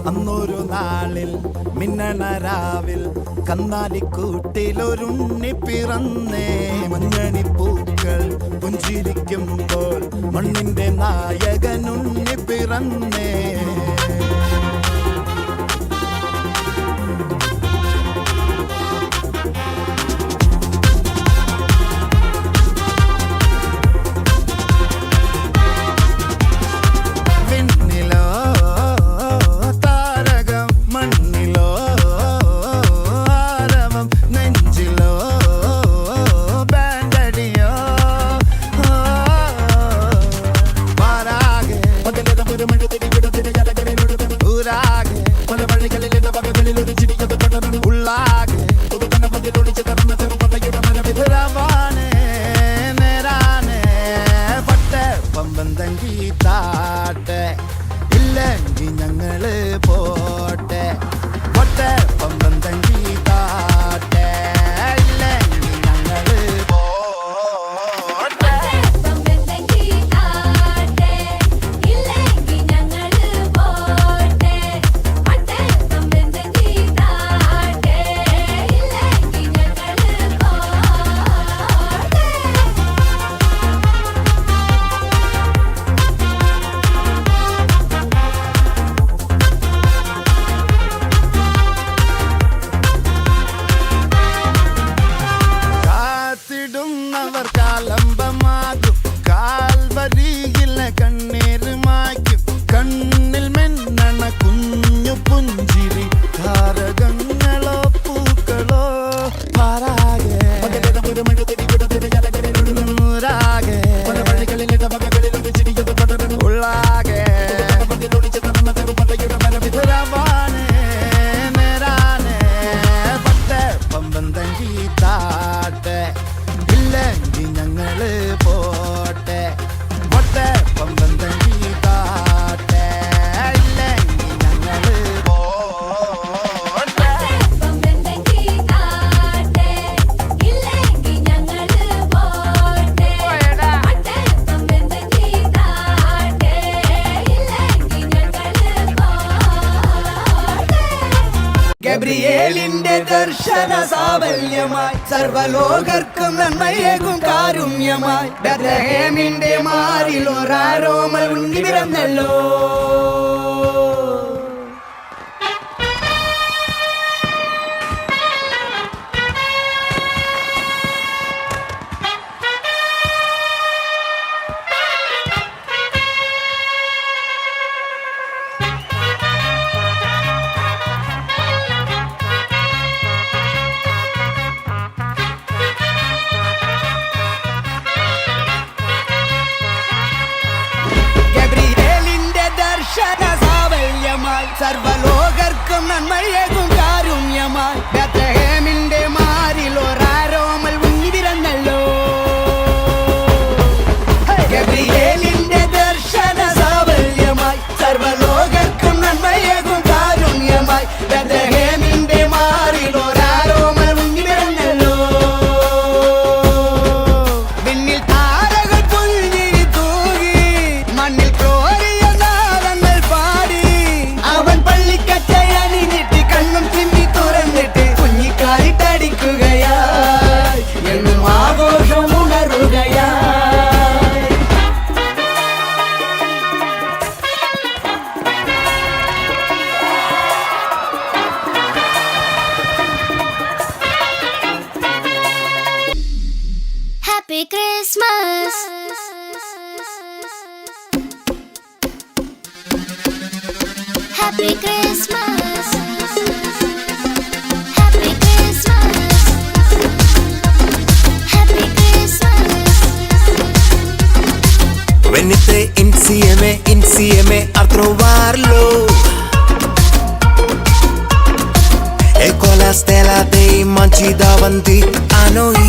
അന്നൊരു നാളിൽ മിന്നണരാവിൽ കന്നാലിക്കൂട്ടിലൊരുണ്ണി പിറന്നേ. മഞ്ഞണിപ്പൂക്കൾ പുഞ്ചിരിക്കുമ്പോൾ മണ്ണിന്റെ നായകനുണ്ണി പിറന്നേ. ഇല്ലെങ്കിൽ ഞങ്ങള് പോട്ടെ പൊട്ടെ പമ്പം തങ്കി താട്ടെ. ഇല്ലെങ്കിൽ ഞങ്ങള് പോട്ടെ പമ്പം തങ്കി താട്ടെ. ഇല്ലെങ്കിൽ ഞങ്ങള് പോട്ടെ പൊട്ടെ പമ്പം തങ്കി താട്ടെ. ഇല്ലെങ്കിൽ ഞങ്ങള് പോട്ടെ. അവർ കാലംബമാകും കാൽവരിയിലെ കണ്ണീര് മായ്ക്കും. കണ്ണിൽ മെന്നണ കുഞ്ഞു പുഞ്ചിരി താരകങ്ങളോ പൂക്കളോ പാരാകെ ഉള്ളാകെ പമ്പം തങ്കി താട്ടെ. ഇല്ലെങ്കിൽ ഞങ്ങള് പോട്ടെ പൊട്ടെ പമ്പം തങ്കി താട്ടെ. ഇല്ലെങ്കിൽ ഞങ്ങള് പോട്ടെ പമ്പം തങ്കി താട്ടെ. ഇല്ലെങ്കിൽ ഞങ്ങള് പോട്ടെ പൊട്ടെ പമ്പം തങ്കി താട്ടെ. ഇല്ലെങ്കിൽ ഞങ്ങള് പോട്ടെ. ഗബ്രിയേലിന്റെ ദർശന സാവല്യമായി സർവലോകർക്കും നന്മയേകും കാരുണ്യമായി ബെത്ലഹേമിന്റെ മാറിൽ ഒരാരോമൽ ഉണ്ണി പിറന്നല്ലോ. സർവലോകർക്കും നന്മയേകും കാരുണ്യമായി ബെത്ലഹേമിന്റെ മാറിൽ ഒരാരോമൽ ഉണ്ണി പിറന്നല്ലോ. ഗബ്രിയേലിന്റെ ദർശന സാവല്യമായി സർവലോകർക്കും നന്മയേകും കാരുണ്യമായി ബെത്ലഹേമിന്റെ മാറിൽ ഒരാരോമൽ ഉണ്ണി പിറന്നല്ലോ. വിണ്ണിൽ താരകൾ പുഞ്ചിരി തൂകി മണ്ണിൽ എന്നും ആഘോഷം ഉണരുകയായി. Happy Christmas. Happy Christmas. Happy Christmas. Happy Christmas. Venite insieme a trovarlo. E con la stella dei mangi davanti a noi.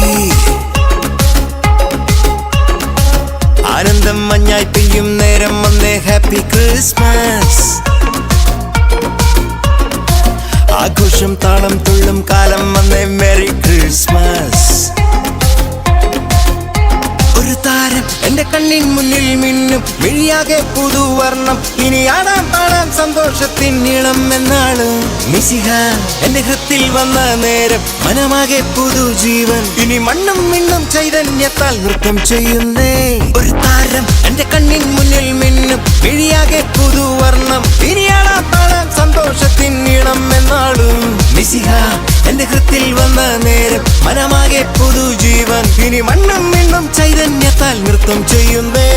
ആനന്ദം മഞ്ഞായി പെയ്യും നേരം വന്നേ. Happy Christmas. ആഘോഷം താളം തുള്ളും കാലം വന്നേ. Merry Christmas. ഒരു താരം എന്റെ കണ്ണിൻ മുന്നിൽ മിന്നും മിഴിയാകെ പുതുവർണ്ണം ഇനി ആടാം പാടാം സന്തോഷത്തിൻ നീളം എന്നാണ് മിശിഹ എന്റെ ഹൃത്തിൽ വന്ന നേരം മനമാകെ പുതുജീവൻ ഇനി മണ്ണും മിണ്ണും ചൈതന്യത്താൽ നൃത്തം ചെയ്യുന്നേ ഒരു താരം എന്റെ കണ്ണിൻ മുന്നിൽ മിന്നും മിഴിയാകെ പുതുവർണ്ണം ഇനി ആടാം പാടാം സന്തോഷത്തിൻ നീളം എന്നാളും മിശിഹ എന്റെ ഹൃത്തിൽ വന്ന നേരം മനമാകെ പുതുജീവൻ ഇനി മണ്ണും മിണ്ണും ചൈതന്യത്താൽ നൃത്തം ചെയ്യുന്നേ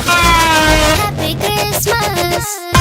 Happy Christmas.